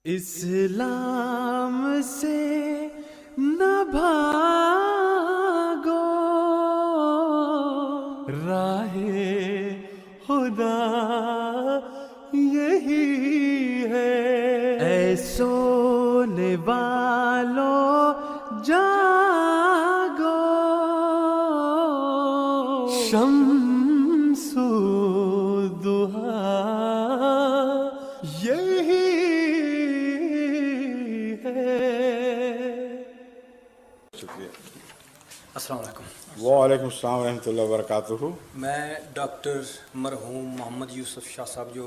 اسلام سے نہ بھاگو، راہ خدا یہی ہے۔ اے سونے والوں جاگو، شمس الضحیٰ یہی ہے۔ شکریہ۔ السلام علیکم۔ وعلیکم السلام ورحمۃ اللہ وبرکاتہ۔ میں ڈاکٹر مرحوم محمد یوسف شاہ صاحب جو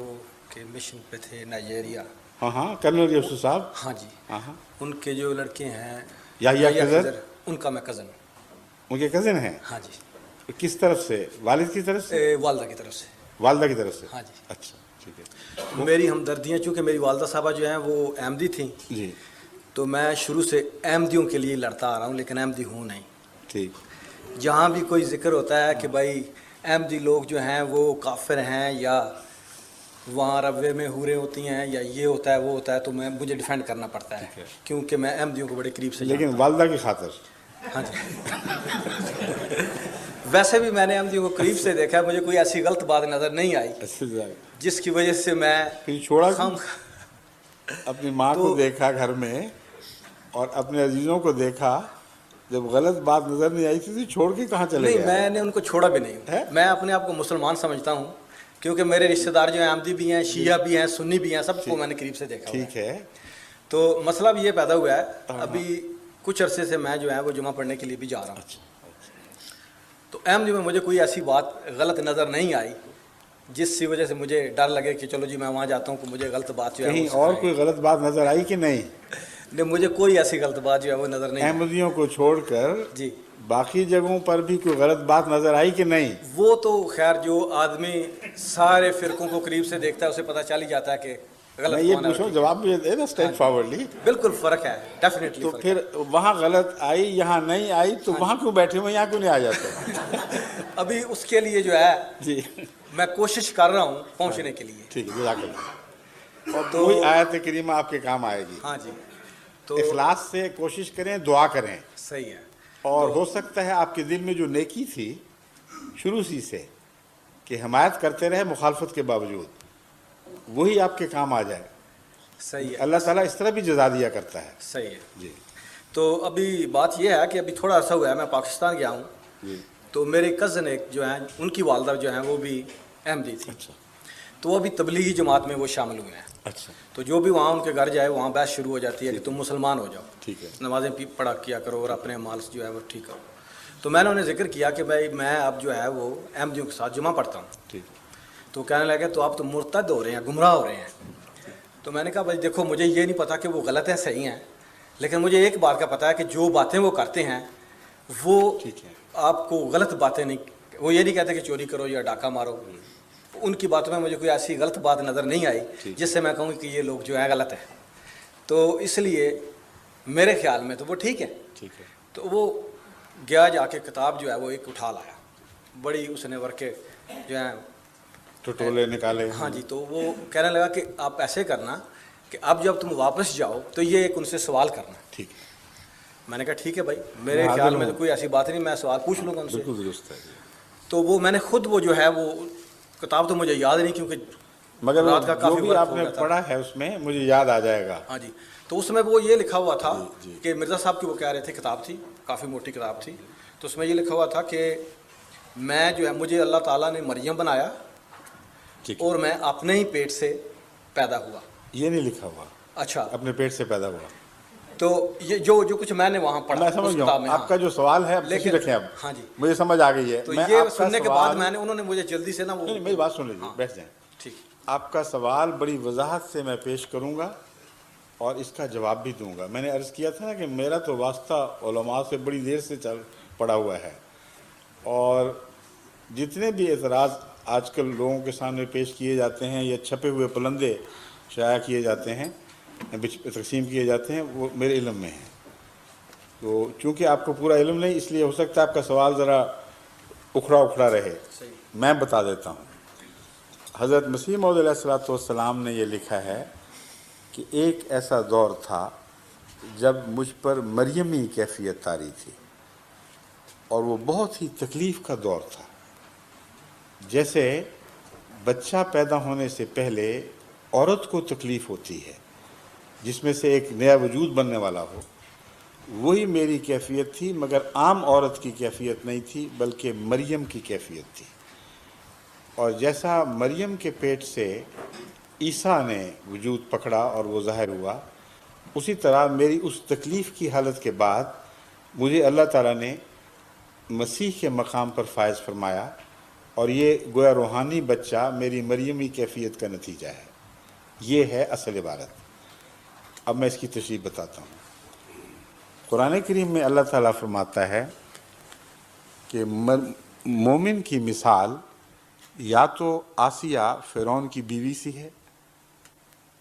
کہ مشن پہ تھے نائجیریا، ہاں کرنل یوسف صاحب، ہاں جی، ہاں ان کے جو لڑکے ہیں یحییٰ خضر، ان کا میں کزن ہوں۔ ان کے کزن ہیں؟ ہاں جی، کس طرف سے؟ والد کی طرف سے؟ والدہ کی طرف سے۔ والدہ کی طرف سے؟ ہاں جی۔ اچھا ٹھیک ہے۔ میری ہمدردیاں، چونکہ میری والدہ صاحبہ جو ہیں وہ احمدی تھیں، جی تو میں شروع سے احمدیوں کے لیے لڑتا آ رہا ہوں، لیکن احمدی ہوں نہیں۔ ٹھیک۔ جہاں بھی کوئی ذکر ہوتا ہے کہ بھائی احمدی لوگ جو ہیں وہ کافر ہیں، یا وہاں روے میں حوریں ہوتی ہیں، یا یہ ہوتا ہے وہ ہوتا ہے، تو مجھے ڈیفینڈ کرنا پڑتا ہے، کیونکہ میں احمدیوں کو بڑے قریب سے لیکن جانتا والدہ کی خاطر؟ ہوں۔ ہاں جی، ویسے بھی میں نے احمدیوں کو قریب سے دیکھا، مجھے کوئی ایسی غلط بات نظر نہیں آئی جس کی وجہ سے میں پھر چھوڑا خام اپنی ماں کو دیکھا گھر میں اور اپنے عزیزوں کو دیکھا، جب غلط بات نظر نہیں آئی تھی تو چھوڑ کے کہاں چلے نہیں، گئے؟ میں نے ان کو چھوڑا بھی نہیں ہوں۔ میں اپنے آپ کو مسلمان سمجھتا ہوں، کیونکہ میرے رشتہ دار جو ہیں احمدی بھی ہیں، شیعہ بھی ہیں، سنی بھی ہیں، سب کو میں نے قریب سے دیکھا۔ ٹھیک ہے۔ تو مسئلہ بھی یہ پیدا ہوا ہے، ابھی کچھ عرصے سے میں جو ہے وہ جمعہ پڑھنے کے لیے بھی جا رہا ہوں، تو احمدی میں مجھے کوئی ایسی بات غلط نظر نہیں آئی جس کی وجہ سے مجھے ڈر لگے کہ چلو جی میں وہاں جاتا ہوں کہ مجھے غلط بات جو ہے کہیں اور کوئی غلط بات نظر آئی کہ نہیں؟ نہیں، مجھے کوئی ایسی غلط بات جو ہے وہ نظر نہیں آئی۔ احمدیوں کو چھوڑ کر جی، باقی جگہوں پر بھی کوئی غلط بات نظر آئی کہ نہیں؟ وہ تو خیر جو آدمی سارے فرقوں کو قریب سے دیکھتا ہے اسے پتہ چل ہی جاتا ہے کہ غلط میں یہ کون ہے۔ پوچھوں، جواب بھی دے نا اسٹریٹ فارورڈلی۔ بالکل فرق ہے، ڈیفینیٹلی تو فرق پھر وہاں غلط آئی، یہاں نہیں آئی، تو وہاں کیوں بیٹھے ہوئے، یہاں کیوں نہیں آ جاتے؟ ہے۔ ابھی اس کے لیے جو ہے جی میں کوشش کر رہا ہوں پہنچنے کے لیے۔ ٹھیک ہے، جزاک اللہ۔ اور کوئی آیت کریمہ آپ کے کام آئے گی۔ ہاں جی، تو اخلاص سے کوشش کریں، دعا کریں، صحیح ہے۔ اور ہو سکتا ہے آپ کے دل میں جو نیکی تھی شروع سے کہ حمایت کرتے رہے مخالفت کے باوجود، وہی آپ کے کام آ جائے۔ صحیح ہے، اللہ تعالیٰ اس طرح بھی جزا دیا کرتا ہے۔ صحیح ہے۔ جی تو ابھی بات یہ ہے کہ ابھی تھوڑا عرصہ ہوا ہے میں پاکستان گیا ہوں، جی۔ تو میرے کزن ایک جو ہیں ان کی والدہ جو ہیں وہ بھی احمدی تھی، اچھا تو وہ ابھی تبلیغی جماعت میں وہ شامل ہوئے ہیں۔ اچھا تو جو بھی وہاں ان کے گھر جائے وہاں بحث شروع ہو جاتی ہے کہ تم مسلمان ہو جاؤ، ٹھیک ہے۔ نمازیں پڑھا کیا کرو اور اپنے مال جو ہے وہ ٹھیک کرو۔ تو میں نے انہیں ذکر کیا کہ بھائی میں اب جو ہے وہ احمدیوں کے ساتھ جمعہ پڑھتا ہوں، ٹھیک۔ تو کہنے لگے تو آپ تو مرتد ہو رہے ہیں، گمراہ ہو رہے ہیں۔ تو میں نے کہا بھائی دیکھو، مجھے یہ نہیں پتا کہ وہ غلط ہیں صحیح ہیں، لیکن مجھے ایک بات کا پتہ ہے کہ جو باتیں وہ کرتے ہیں وہ ٹھیک ہے۔ آپ کو غلط باتیں نہیں، وہ یہ نہیں کہتے کہ چوری کرو یا ڈاکہ مارو، ان کی باتوں میں مجھے کوئی ایسی غلط بات نظر نہیں آئی جس سے میں کہوں کہ یہ لوگ جو ہیں غلط ہیں۔ تو اس لیے میرے خیال میں تو وہ ٹھیک ہے۔ ٹھیک ہے۔ تو وہ گیا جا کے کتاب جو ہے وہ ایک اٹھا لایا، بڑی اس نے ورکے جو ہیں ٹٹولے نکالے۔ ہاں جی، تو وہ کہنے لگا کہ آپ ایسے کرنا کہ اب جب تم واپس جاؤ تو یہ ایک ان سے سوال کرنا۔ ٹھیک ہے۔ میں نے کہا ٹھیک ہے بھائی، میرے خیال میں تو کوئی ایسی بات نہیں، میں سوال پوچھ لوں گا ان سے۔ بالکل درست ہے۔ تو وہ میں نے خود وہ جو ہے وہ کتاب تو مجھے یاد نہیں، کیونکہ مگر رات کا جو کافی بھی وقت آپ ہو نے گیا تھا۔ پڑھا ہے اس میں مجھے یاد آ جائے گا۔ ہاں جی، تو اس میں وہ یہ لکھا ہوا تھا جی۔ کہ مرزا صاحب کی وہ کہہ رہے تھے، کتاب تھی کافی موٹی کتاب تھی، تو اس میں یہ لکھا ہوا تھا کہ میں جو ہے مجھے اللہ تعالیٰ نے مریم بنایا ٹھیک۔ اور میں اپنے ہی پیٹ سے پیدا ہوا۔ یہ نہیں لکھا ہوا اچھا، اپنے پیٹ سے پیدا ہوا۔ تو یہ جو کچھ میں نے وہاں پڑھا میں اس سمجھ گیا کتاب ہوں میں، آپ کا جو سوال ہے، اب لیکن رکھیں، اب ہاں جی، مجھے سمجھ آ گئی ہے۔ تو میں یہ آپ کا سننے کے بعد سوال، انہوں نے مجھے جلدی سے نا وہ نہیں میری بات سن لیجیے، بیٹھ جائیں۔ ٹھیک، آپ کا سوال بڑی وضاحت سے میں پیش کروں گا اور اس کا جواب بھی دوں گا۔ میں نے عرض کیا تھا نا کہ میرا تو واسطہ علماء سے بڑی دیر سے پڑا ہوا ہے، اور جتنے بھی اعتراض آج کل لوگوں کے سامنے پیش کیے جاتے ہیں یا چھپے ہوئے پلندے شائع کیے جاتے ہیں، تقسیم کیے جاتے ہیں، وہ میرے علم میں ہیں۔ تو چونکہ آپ کو پورا علم نہیں، اس لیے ہو سکتا ہے آپ کا سوال ذرا اکھڑا رہے۔ میں بتا دیتا ہوں۔ حضرت مسیح موعود علیہ الصلوۃ والسلام نے یہ لکھا ہے کہ کہ ایک ایسا دور تھا جب مجھ پر مریمی کیفیت طاری تھی، اور وہ بہت ہی تکلیف کا دور تھا۔ جیسے بچہ پیدا ہونے سے پہلے عورت کو تکلیف ہوتی ہے جس میں سے ایک نیا وجود بننے والا ہو، وہی میری کیفیت تھی، مگر عام عورت کی کیفیت نہیں تھی بلکہ مریم کی کیفیت تھی۔ اور جیسا مریم کے پیٹ سے عیسیٰ نے وجود پکڑا اور وہ ظاہر ہوا، اسی طرح میری اس تکلیف کی حالت کے بعد مجھے اللہ تعالیٰ نے مسیح کے مقام پر فائز فرمایا، اور یہ گویا روحانی بچہ میری مریمی کیفیت کا نتیجہ ہے۔ یہ ہے اصل عبارت۔ اب میں اس کی تشریح بتاتا ہوں۔ قرآن کریم میں اللہ تعالیٰ فرماتا ہے کہ مومن کی مثال یا تو آسیہ فرعون کی بیوی سی ہے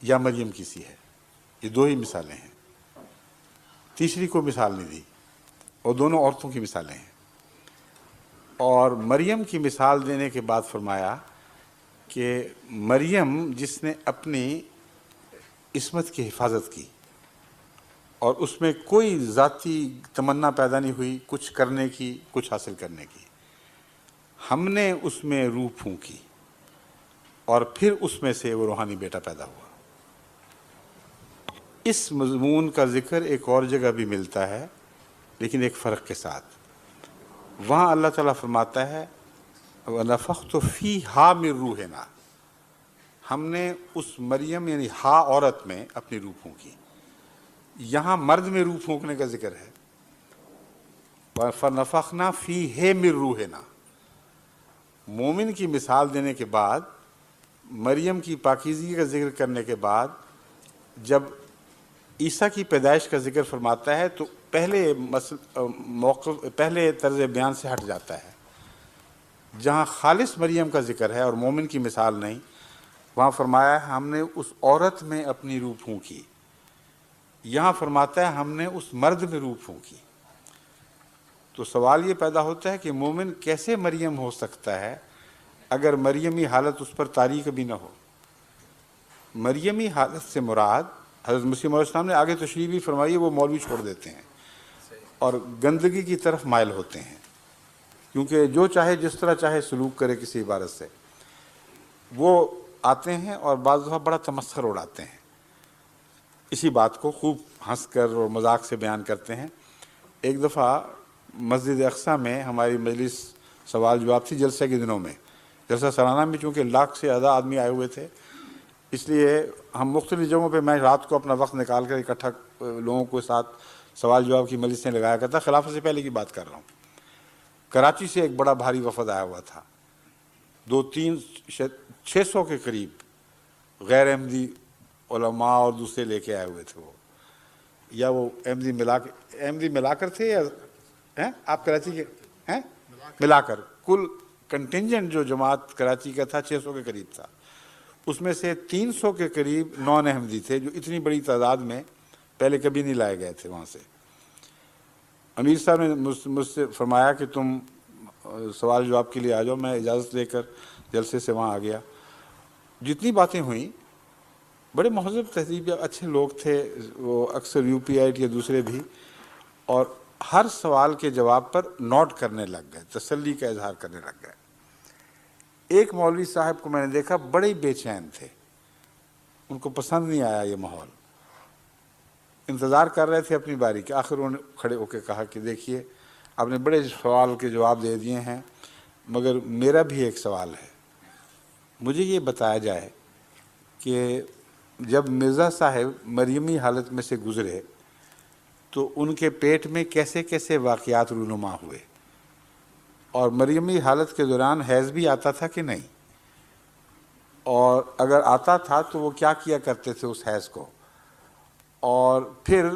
یا مریم کی سی ہے۔ یہ دو ہی مثالیں ہیں، تیسری کو مثال نہیں دی، اور دونوں عورتوں کی مثالیں ہیں۔ اور مریم کی مثال دینے کے بعد فرمایا کہ مریم جس نے اپنی عصمت کی حفاظت کی اور اس میں کوئی ذاتی تمنا پیدا نہیں ہوئی کچھ کرنے کی، کچھ حاصل کرنے کی، ہم نے اس میں روح پھونکی اور پھر اس میں سے وہ روحانی بیٹا پیدا ہوا۔ اس مضمون کا ذکر ایک اور جگہ بھی ملتا ہے، لیکن ایک فرق کے ساتھ۔ وہاں اللہ تعالیٰ فرماتا ہے وَنَفَخْتُ فِيهَا مِن رُوحِنَا، ہم نے اس مریم یعنی ہا عورت میں اپنی روح پھونکی۔ یہاں مرد میں روح پھونکنے کا ذکر ہے، فَنَفَخْنَا فِيهِ مِن رُوحِنَا۔ مومن کی مثال دینے کے بعد، مریم کی پاکیزگی کا ذکر کرنے کے بعد، جب عیسیٰ کی پیدائش کا ذکر فرماتا ہے تو پہلے طرز بیان سے ہٹ جاتا ہے۔ جہاں خالص مریم کا ذکر ہے اور مومن کی مثال نہیں، وہاں فرمایا ہے ہم نے اس عورت میں اپنی روح پھونکی۔ یہاں فرماتا ہے ہم نے اس مرد میں روح پھونکی۔ تو سوال یہ پیدا ہوتا ہے کہ مومن کیسے مریم ہو سکتا ہے اگر مریمی حالت اس پر طاری کبھی نہ ہو۔ مریمی حالت سے مراد حضرت مسیح علیہ السلام نے آگے تشریح بھی فرمائی، وہ مولوی چھوڑ دیتے ہیں اور گندگی کی طرف مائل ہوتے ہیں، کیونکہ جو چاہے جس طرح چاہے سلوک کرے کسی عبارت سے، وہ آتے ہیں اور بعض دفعہ بڑا تمسخر اڑاتے ہیں، اسی بات کو خوب ہنس کر اور مذاق سے بیان کرتے ہیں۔ ایک دفعہ مسجد اقصیٰ میں ہماری مجلس سوال جواب تھی جلسے کے دنوں میں، جلسہ سالانہ میں، چونکہ 1 لاکھ سے زیادہ آدمی آئے ہوئے تھے، اس لیے ہم مختلف جگہوں پہ میں رات کو اپنا وقت نکال کر اکٹھا لوگوں کے ساتھ سوال جواب کی مجلسیں لگایا کرتا۔ خلافت سے پہلے کی بات کر رہا ہوں۔ کراچی سے ایک بڑا بھاری وفد آیا ہوا تھا، 600 کے قریب غیر احمدی علماء اور دوسرے لے کے آئے ہوئے تھے۔ وہ یا وہ احمدی ملا کر تھے یا آپ کراچی کے ہیں ملا کر، کل کنٹینجنٹ جو جماعت کراچی کا تھا 600 کے قریب تھا، اس میں سے 300 کے قریب نان احمدی تھے، جو اتنی بڑی تعداد میں پہلے کبھی نہیں لائے گئے تھے وہاں سے۔ امیر صاحب نے مجھ سے فرمایا کہ تم سوال جواب کے لیے آ جاؤ، میں اجازت لے کر جلسے سے وہاں آ گیا۔ جتنی باتیں ہوئیں، بڑے مہذب تہذیب اچھے لوگ تھے وہ، اکثر یو پی آئی یا دوسرے بھی، اور ہر سوال کے جواب پر نوٹ کرنے لگ گئے، تسلی کا اظہار کرنے لگ گئے۔ ایک مولوی صاحب کو میں نے دیکھا بڑے بے چین تھے، ان کو پسند نہیں آیا یہ ماحول، انتظار کر رہے تھے اپنی باری کے۔ آخر انہوں نے کھڑے ہو کے کہا کہ دیکھیے آپ نے بڑے سوال کے جواب دے دیے ہیں، مگر میرا بھی ایک سوال ہے، مجھے یہ بتایا جائے کہ جب مرزا صاحب مریمی حالت میں سے گزرے تو ان کے پیٹ میں کیسے کیسے واقعات رونما ہوئے، اور مریمی حالت کے دوران حیض بھی آتا تھا کہ نہیں، اور اگر آتا تھا تو وہ کیا کیا کرتے تھے اس حیض کو، اور پھر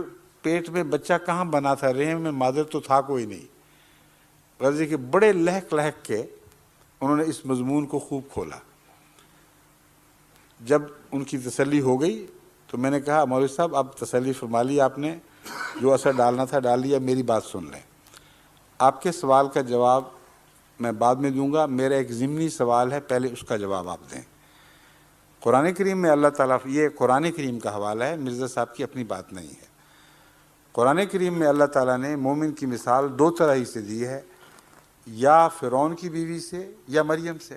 پیٹ میں بچہ کہاں بنا تھا، رحم میں مادر تو تھا کوئی نہیں۔ غرضی کہ بڑے لہک لہک کے انہوں نے اس مضمون کو خوب کھولا۔ جب ان کی تسلی ہو گئی تو میں نے کہا مولوی صاحب اب تسلی فرما لی آپ نے، جو اثر ڈالنا تھا ڈال لیا، میری بات سن لیں۔ آپ کے سوال کا جواب میں بعد میں دوں گا، میرا ایک ضمنی سوال ہے، پہلے اس کا جواب آپ دیں۔ قرآن کریم میں اللہ تعالیٰ، یہ قرآن کریم کا حوالہ ہے، مرزا صاحب کی اپنی بات نہیں ہے۔ قرآن کریم میں اللہ تعالیٰ نے مومن کی مثال دو طرح ہی سے دی ہے، یا فرعون کی بیوی سے یا مریم سے۔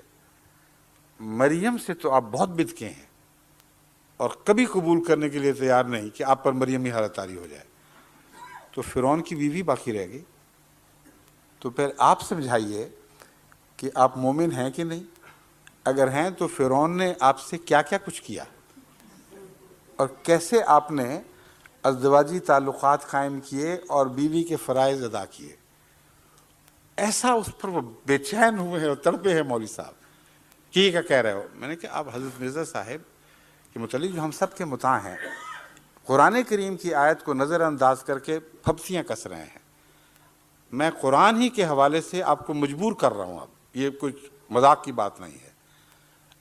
مریم سے تو آپ بہت بدکے ہیں اور کبھی قبول کرنے کے لیے تیار نہیں کہ آپ پر مریمی حالت طاری ہو جائے، تو فرعون کی بیوی باقی رہ گئی۔ تو پھر آپ سمجھائیے کہ آپ مومن ہیں کہ نہیں؟ اگر ہیں تو فرعون نے آپ سے کیا کیا کچھ کیا اور کیسے آپ نے ازدواجی تعلقات قائم کیے اور بیوی کے فرائض ادا کیے، ایسا اس پر وہ بے چین ہوئے ہیں اور تڑپے ہیں مولوی صاحب کہ یہ کیا کہہ رہے ہو۔ میں نے کہا آپ حضرت مرزا صاحب کے متعلق جو ہم سب کے مطاع ہیں، قرآن کریم کی آیت کو نظر انداز کر کے پھپتیاں کس رہے ہیں۔ میں قرآن ہی کے حوالے سے آپ کو مجبور کر رہا ہوں، اب یہ کچھ مذاق کی بات نہیں ہے۔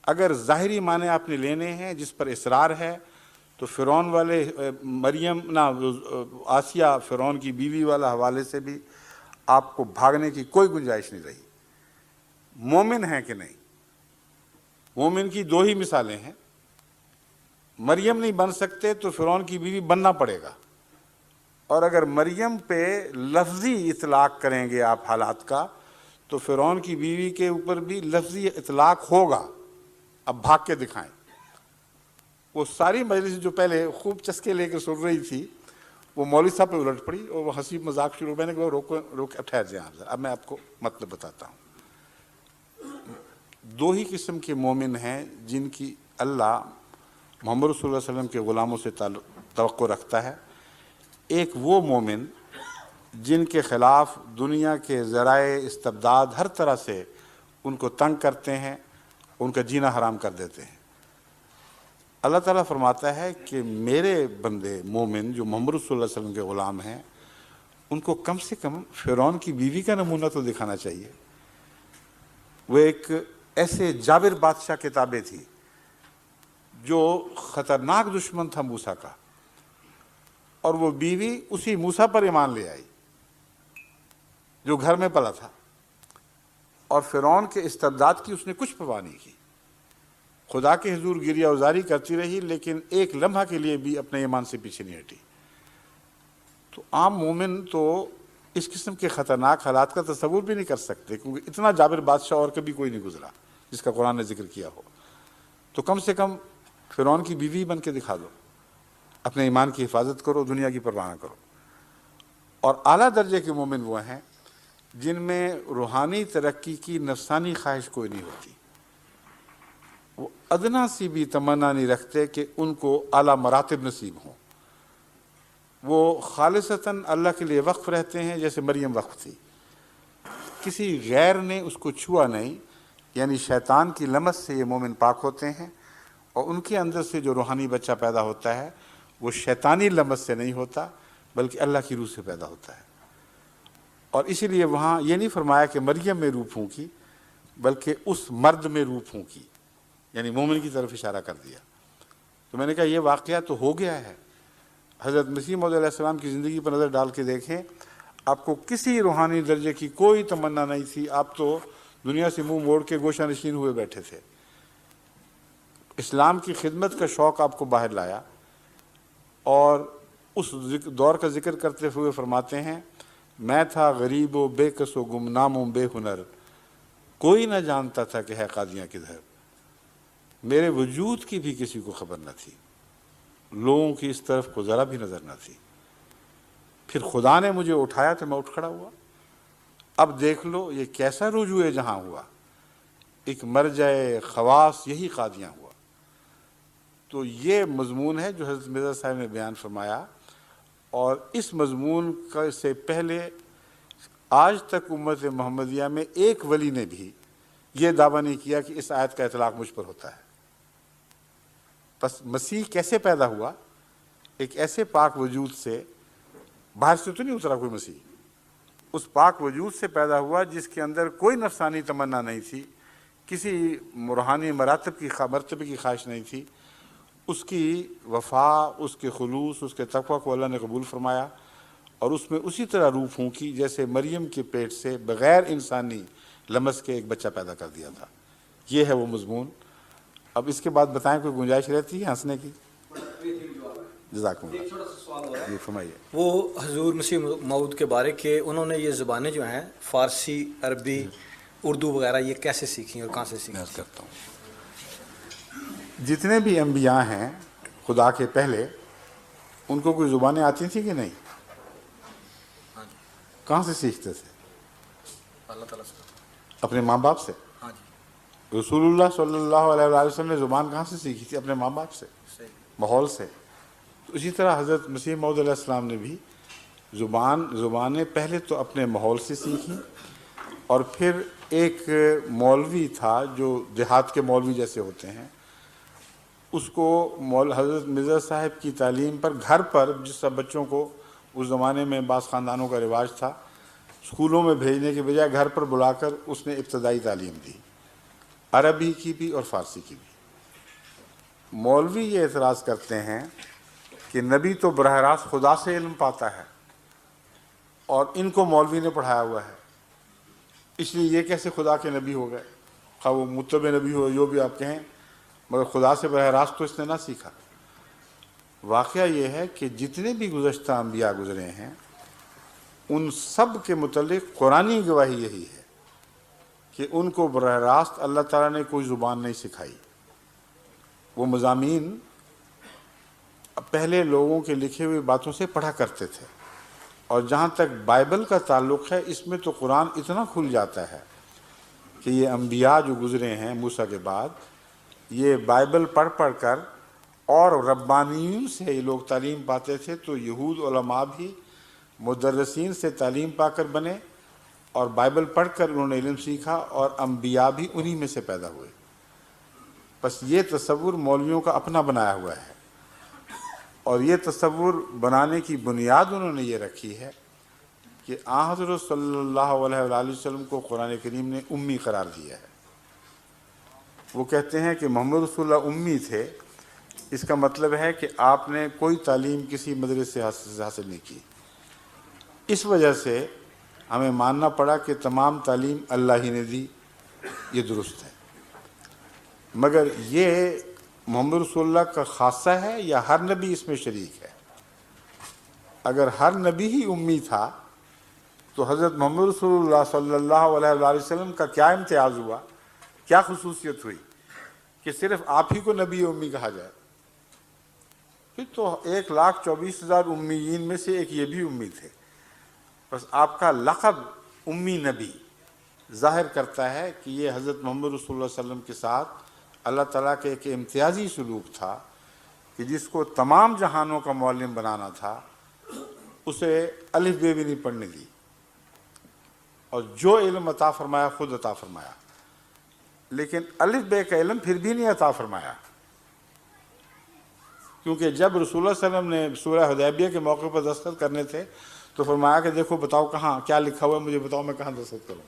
اگر ظاہری معنی آپ نے لینے ہیں جس پر اصرار ہے، تو فرعون والے آسیہ فرعون کی بیوی والا حوالے سے بھی آپ کو بھاگنے کی کوئی گنجائش نہیں رہی۔ مومن ہیں کہ نہیں؟ مومن کی دو ہی مثالیں ہیں، مریم نہیں بن سکتے تو فرعون کی بیوی بننا پڑے گا، اور اگر مریم پہ لفظی اطلاق کریں گے آپ حالات کا تو فرعون کی بیوی کے اوپر بھی لفظی اطلاق ہوگا۔ اب بھاگ کے دکھائیں۔ وہ ساری مجلس جو پہلے خوب چسکے لے کے سن رہی تھی، وہ مولوی صاحب پہ الٹ پڑی اور وہ ہنسی مذاق شروع۔ میں نے کہا روک ٹھہر جائیں آپ، اب میں آپ کو مطلب بتاتا ہوں۔ دو ہی قسم کے مومن ہیں جن کی اللہ محمد رسول اللہ علیہ وسلم کے غلاموں سے توقع رکھتا ہے۔ ایک وہ مومن جن کے خلاف دنیا کے ذرائع استبداد ہر طرح سے ان کو تنگ کرتے ہیں، ان کا جینا حرام کر دیتے ہیں۔ اللہ تعالیٰ فرماتا ہے کہ میرے بندے مومن جو محمد رسول اللہ علیہ وسلم کے غلام ہیں، ان کو کم سے کم فرعون کی بیوی کا نمونہ تو دکھانا چاہیے۔ وہ ایک ایسے جابر بادشاہ کی تابع تھی جو خطرناک دشمن تھا موسیٰ کا، اور وہ بیوی اسی موسیٰ پر ایمان لے آئی جو گھر میں پلا تھا، اور فرعون کے استبداد کی اس نے کچھ پرواہ نہیں کی، خدا کے حضور گریہ ازاری کرتی رہی، لیکن ایک لمحہ کے لیے بھی اپنے ایمان سے پیچھے نہیں ہٹی۔ تو عام مومن تو اس قسم کے خطرناک حالات کا تصور بھی نہیں کر سکتے، کیونکہ اتنا جابر بادشاہ اور کبھی کوئی نہیں گزرا جس کا قرآن نے ذکر کیا ہو۔ تو کم سے کم فرعون کی بیوی بن کے دکھا دو، اپنے ایمان کی حفاظت کرو، دنیا کی پرواہ نہ کرو۔ اور اعلیٰ درجے کے مومن وہ ہیں جن میں روحانی ترقی کی نفسانی خواہش کوئی نہیں ہوتی، وہ ادنا سی بھی تمنا نہیں رکھتے کہ ان کو اعلیٰ مراتب نصیب ہوں۔ وہ خالصتاً اللہ کے لیے وقف رہتے ہیں، جیسے مریم وقف تھی، کسی غیر نے اس کو چھوا نہیں، یعنی شیطان کی لمس سے یہ مومن پاک ہوتے ہیں، اور ان کے اندر سے جو روحانی بچہ پیدا ہوتا ہے وہ شیطانی لمس سے نہیں ہوتا بلکہ اللہ کی روح سے پیدا ہوتا ہے۔ اور اسی لیے وہاں یہ نہیں فرمایا کہ مریم میں روح پھونکی، بلکہ اس مرد میں روح پھونکی، یعنی مومن کی طرف اشارہ کر دیا۔ تو میں نے کہا یہ واقعہ تو ہو گیا ہے۔ حضرت مسیح موعود علیہ السلام کی زندگی پر نظر ڈال کے دیکھیں، آپ کو کسی روحانی درجے کی کوئی تمنا نہیں تھی، آپ تو دنیا سے منہ موڑ کے گوشہ نشین ہوئے بیٹھے تھے۔ اسلام کی خدمت کا شوق آپ کو باہر لایا، اور اس دور کا ذکر کرتے ہوئے فرماتے ہیں، میں تھا غریب و بے کس و گمنام و بے ہنر، کوئی نہ جانتا تھا کہ ہے قادیاں کدھر، میرے وجود کی بھی کسی کو خبر نہ تھی، لوگوں کی اس طرف کو ذرا بھی نظر نہ تھی، پھر خدا نے مجھے اٹھایا تو میں اٹھ کھڑا ہوا۔ اب دیکھ لو یہ کیسا رجوع جہاں ہوا، ایک مرجع خواص یہی قادیاں ہوا۔ تو یہ مضمون ہے جو حضرت مرزا صاحب نے بیان فرمایا، اور اس مضمون سے پہلے آج تک امت محمدیہ میں ایک ولی نے بھی یہ دعویٰ نہیں کیا کہ اس آیت کا اطلاق مجھ پر ہوتا ہے۔ پس مسیح کیسے پیدا ہوا؟ ایک ایسے پاک وجود سے، باہر سے تو نہیں اترا کوئی مسیح، اس پاک وجود سے پیدا ہوا جس کے اندر کوئی نفسانی تمنا نہیں تھی، کسی روحانی مرتبے کی خواہش نہیں تھی، اس کی وفا، اس کے خلوص، اس کے تقویٰ کو اللہ نے قبول فرمایا، اور اس میں اسی طرح روح پھونکی جیسے مریم کے پیٹ سے بغیر انسانی لمس کے ایک بچہ پیدا کر دیا تھا۔ یہ ہے وہ مضمون۔ اب اس کے بعد بتائیں کوئی گنجائش رہتی ہے ہنسنے کی؟ جزاکم اللہ. ایک چھوٹا سا سوال ہو رہا ہے. یہ فرمائیے. وہ حضور مسیح موعود کے بارے کہ انہوں نے یہ زبانیں جو ہیں فارسی، عربی، اردو وغیرہ یہ کیسے سیکھیں اور کہاں سے سیکھیں؟ عرض کرتا ہوں، جتنے بھی انبیاء ہیں خدا کے پہلے، ان کو کوئی زبانیں آتی تھیں کہ نہیں؟ کہاں سے سیکھتے تھے؟ اللہ تعالیٰ سے. اپنے ماں باپ سے. ہاں جی، رسول اللہ صلی اللہ علیہ وسلم نے زبان کہاں سے سیکھی تھی؟ اپنے ماں باپ سے، صحیح. ماحول سے. تو اسی طرح حضرت مسیح موعود علیہ السلام نے بھی زبانیں پہلے تو اپنے ماحول سے سیکھیں، اور پھر ایک مولوی تھا جو دیہات کے مولوی جیسے ہوتے ہیں، اس کو حضرت مرزا صاحب کی تعلیم پر گھر پر، جس طرح بچوں کو اس زمانے میں بعض خاندانوں کا رواج تھا اسکولوں میں بھیجنے کے بجائے گھر پر بلا کر اس نے ابتدائی تعلیم دی، عربی کی بھی اور فارسی کی بھی. مولوی یہ اعتراض کرتے ہیں کہ نبی تو براہ راست خدا سے علم پاتا ہے اور ان کو مولوی نے پڑھایا ہوا ہے، اس لیے یہ کیسے خدا کے نبی ہو گئے؟ خواہ وہ متبع نبی ہو جو بھی آپ کہیں، مگر خدا سے براہ راست تو اس نے نہ سیکھا. واقعہ یہ ہے کہ جتنے بھی گزشتہ انبیاء گزرے ہیں ان سب کے متعلق قرآنی گواہی یہی ہے کہ ان کو براہ راست اللہ تعالیٰ نے کوئی زبان نہیں سکھائی. وہ مضامین پہلے لوگوں کے لکھے ہوئے باتوں سے پڑھا کرتے تھے، اور جہاں تک بائبل کا تعلق ہے اس میں تو قرآن اتنا کھل جاتا ہے کہ یہ انبیاء جو گزرے ہیں موسیٰ کے بعد، یہ بائبل پڑھ کر اور ربانیوں سے یہ لوگ تعلیم پاتے تھے. تو یہود علماء بھی مدرسین سے تعلیم پا کر بنے، اور بائبل پڑھ کر انہوں نے علم سیکھا، اور انبیاء بھی انہی میں سے پیدا ہوئے. بس یہ تصور مولویوں کا اپنا بنایا ہوا ہے، اور یہ تصور بنانے کی بنیاد انہوں نے یہ رکھی ہے کہ آن حضرت صلی اللہ علیہ وآلہ وسلم کو قرآن کریم نے امی قرار دیا ہے. وہ کہتے ہیں کہ محمد رسول اللہ امی تھے، اس کا مطلب ہے کہ آپ نے کوئی تعلیم کسی مدرسے سے حاصل نہیں کی. اس وجہ سے ہمیں ماننا پڑا کہ تمام تعلیم اللہ ہی نے دی. یہ درست ہے، مگر یہ محمد رسول اللہ کا خاصہ ہے یا ہر نبی اس میں شریک ہے؟ اگر ہر نبی ہی امی تھا تو حضرت محمد رسول اللہ صلی اللہ علیہ وآلہ وسلم کا کیا امتیاز ہوا، کیا خصوصیت ہوئی کہ صرف آپ ہی کو نبی امی کہا جائے؟ پھر تو 1,24,000 امیین میں سے ایک یہ بھی امی تھے. بس آپ کا لقب امی نبی ظاہر کرتا ہے کہ یہ حضرت محمد رسول اللہ صلی اللہ علیہ وسلم کے ساتھ اللہ تعالیٰ کے ایک امتیازی سلوک تھا کہ جس کو تمام جہانوں کا معلم بنانا تھا اسے الف بے بھی نہیں پڑھنے دی، اور جو علم عطا فرمایا خود عطا فرمایا، لیکن الف بے کا علم پھر بھی نہیں عطا فرمایا. کیونکہ جب رسول اللہ صلی اللہ علیہ وسلم نے سورہ حدیبیہ کے موقع پر دستخط کرنے تھے تو فرمایا کہ دیکھو بتاؤ کہاں کیا لکھا ہوا ہے، مجھے بتاؤ میں کہاں دستخط کروں.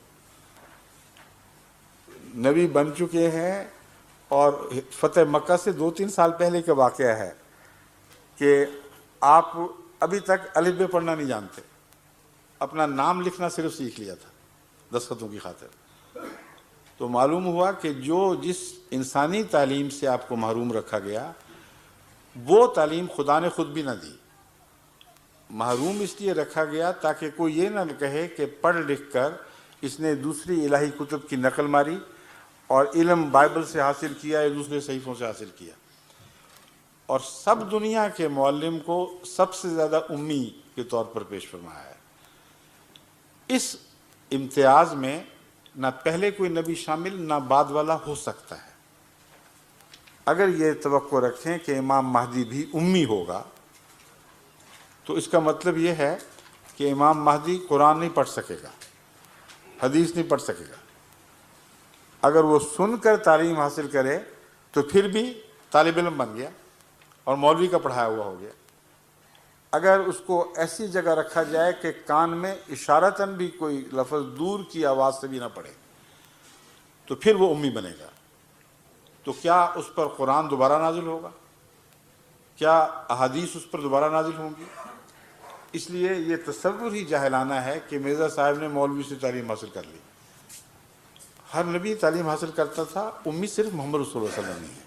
نبی بن چکے ہیں، اور فتح مکہ سے 2-3 سال پہلے کا واقعہ ہے کہ آپ ابھی تک الف بے پڑھنا نہیں جانتے، اپنا نام لکھنا صرف سیکھ لیا تھا دستخطوں کی خاطر. تو معلوم ہوا کہ جس انسانی تعلیم سے آپ کو محروم رکھا گیا وہ تعلیم خدا نے خود بھی نہ دی. محروم اس لیے رکھا گیا تاکہ کوئی یہ نہ کہے کہ پڑھ لکھ کر اس نے دوسری الہی کتب کی نقل ماری اور علم بائبل سے حاصل کیا یا دوسرے صحیفوں سے حاصل کیا. اور سب دنیا کے معلم کو سب سے زیادہ امی کے طور پر پیش فرمایا ہے. اس امتیاز میں نہ پہلے کوئی نبی شامل نہ بعد والا ہو سکتا ہے. اگر یہ توقع رکھیں کہ امام مہدی بھی امی ہوگا تو اس کا مطلب یہ ہے کہ امام مہدی قرآن نہیں پڑھ سکے گا، حدیث نہیں پڑھ سکے گا. اگر وہ سن کر تعلیم حاصل کرے تو پھر بھی طالب علم بن گیا اور مولوی کا پڑھایا ہوا ہو گیا. اگر اس کو ایسی جگہ رکھا جائے کہ کان میں اشارتاً بھی کوئی لفظ دور کی آواز سے بھی نہ پڑے تو پھر وہ امی بنے گا. تو کیا اس پر قرآن دوبارہ نازل ہوگا؟ کیا احادیث اس پر دوبارہ نازل ہوں گی؟ اس لیے یہ تصور ہی جاہلانہ ہے کہ مرزا صاحب نے مولوی سے تعلیم حاصل کر لی. ہر نبی تعلیم حاصل کرتا تھا، امی صرف محمد رسول اللہ صلی اللہ علیہ وسلم نہیں ہے.